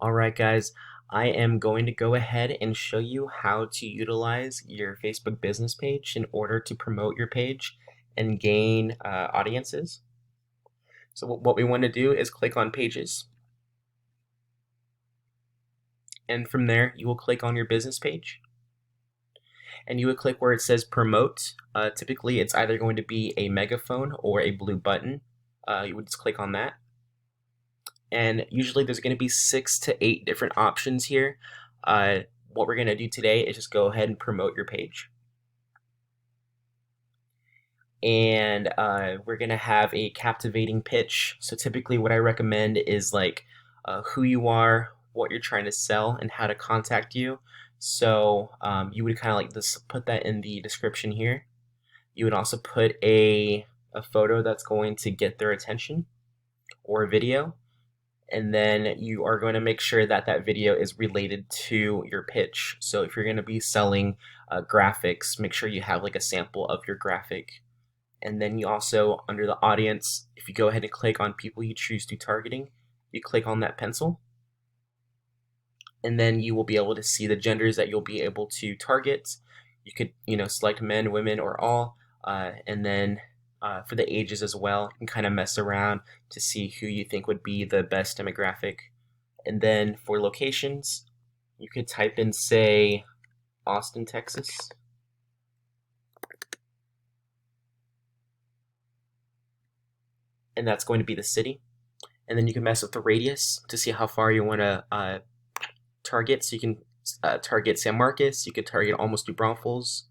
Alright guys, I am going to go ahead and show you how to utilize your Facebook business page in order to promote your page and gain audiences. So what we want to do is click on pages, and from there you will click on your business page and you would click where it says promote. Typically it's either going to be a megaphone or a blue button. You would just click on that, and usually there's going to be 6 to 8 different options here. What we're going to do today is just go ahead and promote your page. And we're going to have a captivating pitch. So typically what I recommend is like who you are, what you're trying to sell, and how to contact you. So you would kind of like this, put that in the description here. You would also put a photo that's going to get their attention, or a video. And then you are going to make sure that that video is related to your pitch. So if you're going to be selling graphics, make sure you have like a sample of your graphic. And then you also, under the audience, if you go ahead and click on people you choose to targeting, you click on that pencil, and then you will be able to see the genders that you'll be able to target. You could, select men, women, or all, and then for the ages as well, you can kind of mess around to see who you think would be the best demographic. And then for locations, you could type in, say, Austin, Texas. And that's going to be the city. And then you can mess with the radius to see how far you want to target. So you can target San Marcos, you could target almost New Braunfels.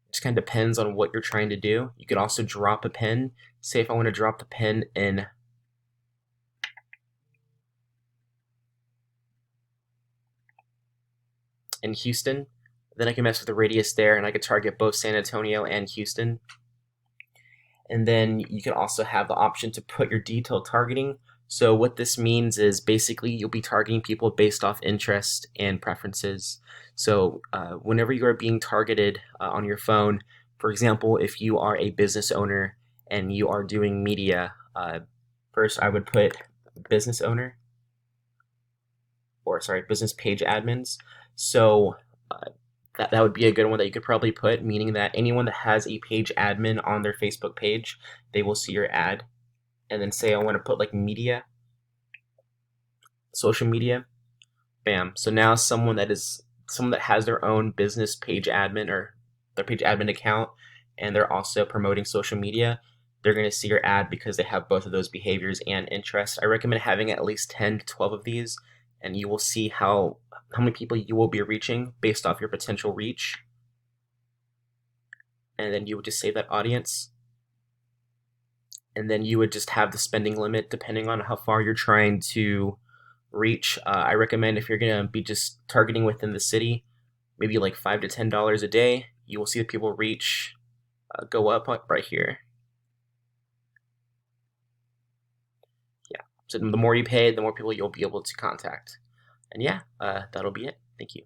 It just kind of depends on what you're trying to do. You could also drop a pin. Say if I want to drop the pin in Houston, then I can mess with the radius there, and I could target both San Antonio and Houston. And then you can also have the option to put your detailed targeting. So what this means is basically you'll be targeting people based off interest and preferences. So whenever you are being targeted on your phone, for example, if you are a business owner and you are doing media, first I would put business owner, or sorry, business page admins. So that would be a good one that you could probably put, meaning that anyone that has a page admin on their Facebook page, they will see your ad. And then say I want to put like media, social media, bam. So now someone that has their own business page admin, or their page admin account, and they're also promoting social media, they're going to see your ad because they have both of those behaviors and interests. I recommend having at least 10 to 12 of these, and you will see how many people you will be reaching based off your potential reach. And then you would just save that audience, and then you would just have the spending limit depending on how far you're trying to reach. I recommend if you're gonna be just targeting within the city, maybe like $5 to $10 a day. You will see the people reach go up right here. Yeah, so the more you pay, the more people you'll be able to contact. And yeah, that'll be it. Thank you.